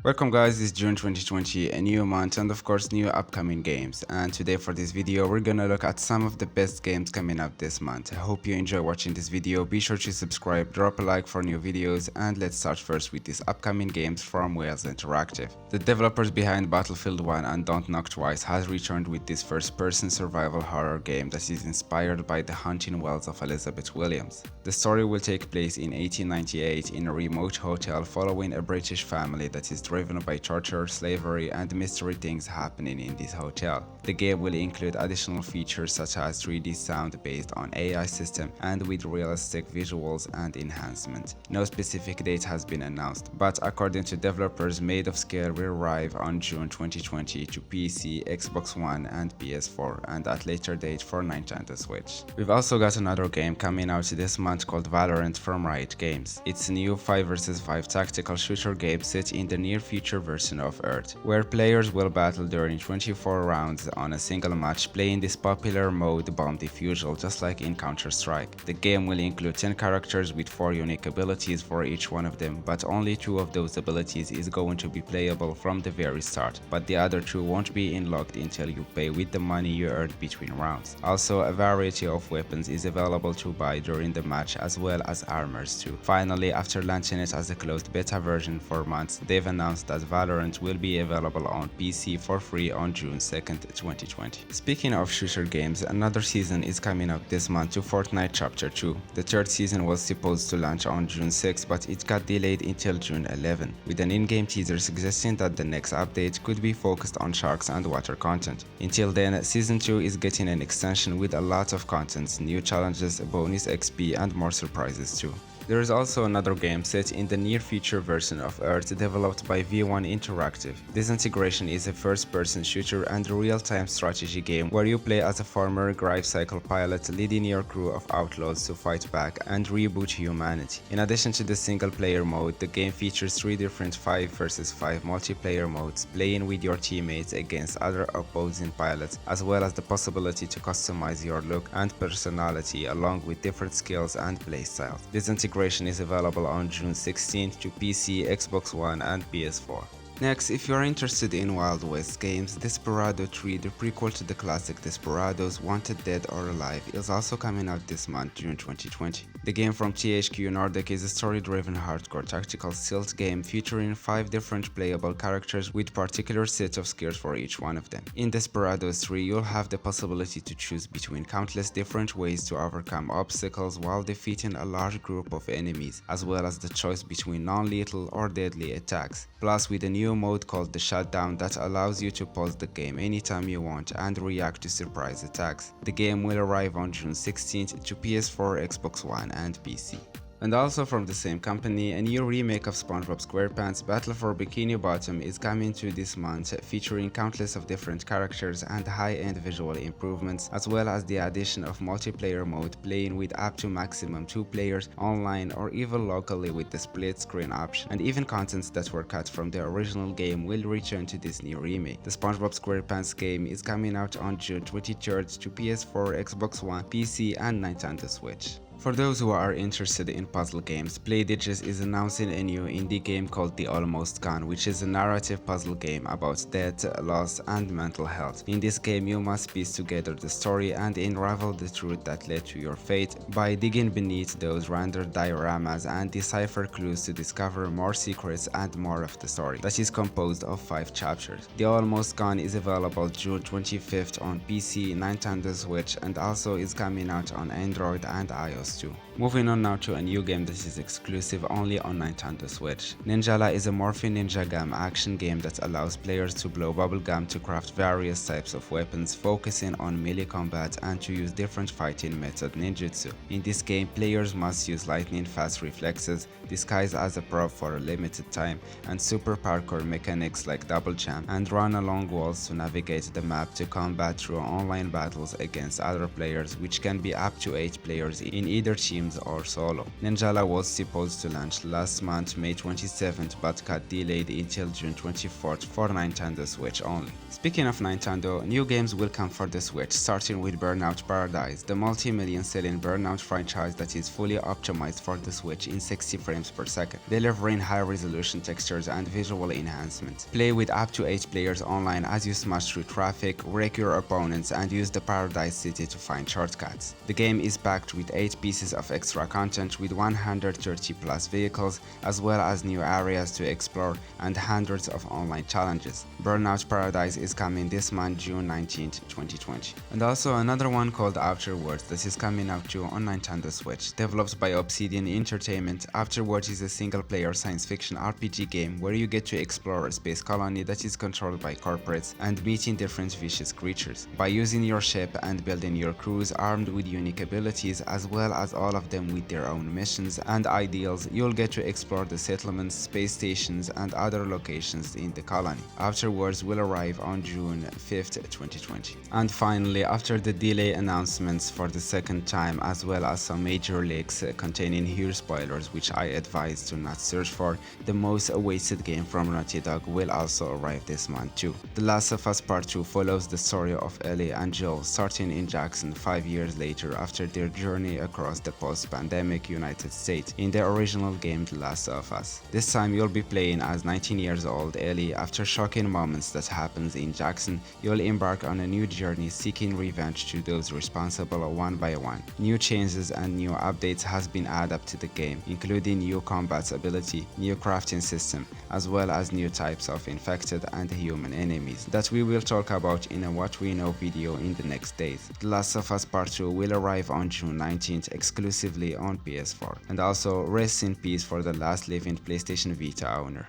Welcome guys, it's June 2020, a new month and of course new upcoming games. And today for this video we're gonna look at some of the best games coming up this month. I hope you enjoy watching this video. Be sure to subscribe, drop a like for new videos, and let's start first with these upcoming games from Wales Interactive. The developers behind Battlefield 1 and Don't Knock Twice has returned with this first-person survival horror game that is inspired by the haunting wells of Elizabeth Williams. The story will take place in 1898 in a remote hotel following a British family that is driven by torture, slavery, and mystery things happening in this hotel. The game will include additional features such as 3D sound based on AI system and with realistic visuals and enhancement. No specific date has been announced, but according to developers, Made of Scale will arrive on June 2020 to PC, Xbox One, and PS4, and at later date for Nintendo Switch. We've also got another game coming out this month called Valorant from Riot Games. It's a new 5 vs 5 tactical shooter game set in the near future version of Earth, where players will battle during 24 rounds on a single match playing this popular mode Bomb Defusal just like in Counter-Strike. The game will include 10 characters with 4 unique abilities for each one of them, but only 2 of those abilities is going to be playable from the very start, but the other 2 won't be unlocked until you pay with the money you earned between rounds. Also, a variety of weapons is available to buy during the match as well as armors too. Finally, after launching it as a closed beta version for months, they've announced that Valorant will be available on PC for free on June 2nd, 2020. Speaking of shooter games, another season is coming out this month to Fortnite Chapter 2. The third season was supposed to launch on June 6, but it got delayed until June 11, with an in-game teaser suggesting that the next update could be focused on sharks and water content. Until then, Season 2 is getting an extension with a lot of content, new challenges, bonus XP, and more surprises too. There is also another game set in the near future version of Earth developed by V1 Interactive. This integration is a first-person shooter and real-time strategy game where you play as a former Gripe Cycle pilot leading your crew of outlaws to fight back and reboot humanity. In addition to the single-player mode, the game features 3 different 5 vs 5 multiplayer modes, playing with your teammates against other opposing pilots, as well as the possibility to customize your look and personality along with different skills and playstyles. This integration is available on June 16th to PC, Xbox One, and PS4. Next, if you're interested in Wild West games, Desperado 3, the prequel to the classic Desperados Wanted Dead or Alive, is also coming out this month, June 2020. The game from THQ Nordic is a story-driven hardcore tactical stealth game featuring 5 different playable characters with particular sets of skills for each one of them. In Desperados 3, you'll have the possibility to choose between countless different ways to overcome obstacles while defeating a large group of enemies, as well as the choice between non-lethal or deadly attacks. Plus, with a new mode called the Shutdown that allows you to pause the game anytime you want and react to surprise attacks. The game will arrive on June 16th to PS4, Xbox One, and PC. And also from the same company, a new remake of SpongeBob SquarePants Battle for Bikini Bottom is coming to this month, featuring countless of different characters and high-end visual improvements, as well as the addition of multiplayer mode playing with up to maximum 2 players online or even locally with the split screen option, and even contents that were cut from the original game will return to this new remake. The SpongeBob SquarePants game is coming out on June 23rd to PS4, Xbox One, PC, and Nintendo Switch. For those who are interested in puzzle games, Playdigious is announcing a new indie game called The Almost Gone, which is a narrative puzzle game about death, loss, and mental health. In this game, you must piece together the story and unravel the truth that led to your fate by digging beneath those rendered dioramas and decipher clues to discover more secrets and more of the story, that is composed of 5 chapters. The Almost Gone is available June 25th on PC, Nintendo Switch, and also is coming out on Android and iOS too. Moving on now to a new game that is exclusive only on Nintendo Switch. Ninjala is a Morphin Ninja Gum action game that allows players to blow bubble gum to craft various types of weapons, focusing on melee combat and to use different fighting method ninjutsu. In this game, players must use lightning-fast reflexes, disguise as a prop for a limited time, and super parkour mechanics like double jump, and run along walls to navigate the map to combat through online battles against other players, which can be up to 8 players in each either teams or solo. Ninjala was supposed to launch last month, May 27th, but got delayed until June 24th for Nintendo Switch only. Speaking of Nintendo, new games will come for the Switch, starting with Burnout Paradise, the multi-million selling Burnout franchise that is fully optimized for the Switch in 60 frames per second, delivering high-resolution textures and visual enhancements. Play with up to 8 players online as you smash through traffic, wreck your opponents, and use the Paradise City to find shortcuts. The game is packed with 8 pieces of extra content with 130 plus vehicles, as well as new areas to explore and hundreds of online challenges. Burnout Paradise is coming this month, June 19th, 2020. And also another one called Outer Worlds that is coming out too on Nintendo Switch. Developed by Obsidian Entertainment, Outer Worlds is a single-player science fiction RPG game where you get to explore a space colony that is controlled by corporates and meeting different vicious creatures. By using your ship and building your crews armed with unique abilities, as well as all of them with their own missions and ideals, you'll get to explore the settlements, space stations, and other locations in the colony. Outer Worlds will arrive on June 5th, 2020. And finally, after the delay announcements for the second time, as well as some major leaks containing huge spoilers which I advise to not search for, the most awaited game from Naughty Dog will also arrive this month too. The Last of Us Part 2 follows the story of Ellie and Joel starting in Jackson 5 years later after their journey across the post-pandemic United States in the original game The Last of Us. This time you'll be playing as 19 years old Ellie. After shocking moments that happens in Jackson, you'll embark on a new journey seeking revenge to those responsible one by one. New changes and new updates has been added to the game, including new combat ability, new crafting system, as well as new types of infected and human enemies that we will talk about in a What We Know video in the next days. The Last of Us Part 2 will arrive on June 19th exclusively on PS4. And also, rest in peace for the last living PlayStation Vita owner.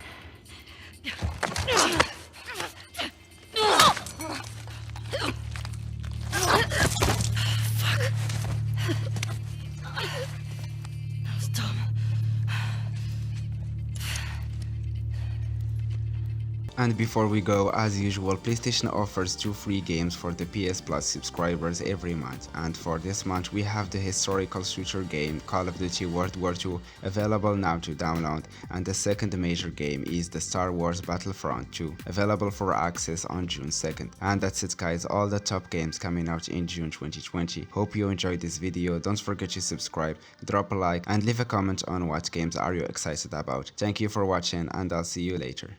And before we go, as usual, PlayStation offers 2 free games for the PS Plus subscribers every month. And for this month, we have the historical shooter game Call of Duty World War II available now to download, and the second major game is the Star Wars Battlefront 2 available for access on June 2nd. And that's it guys, all the top games coming out in June 2020. Hope you enjoyed this video. Don't forget to subscribe, drop a like, and leave a comment on what games are you excited about. Thank you for watching, and I'll see you later.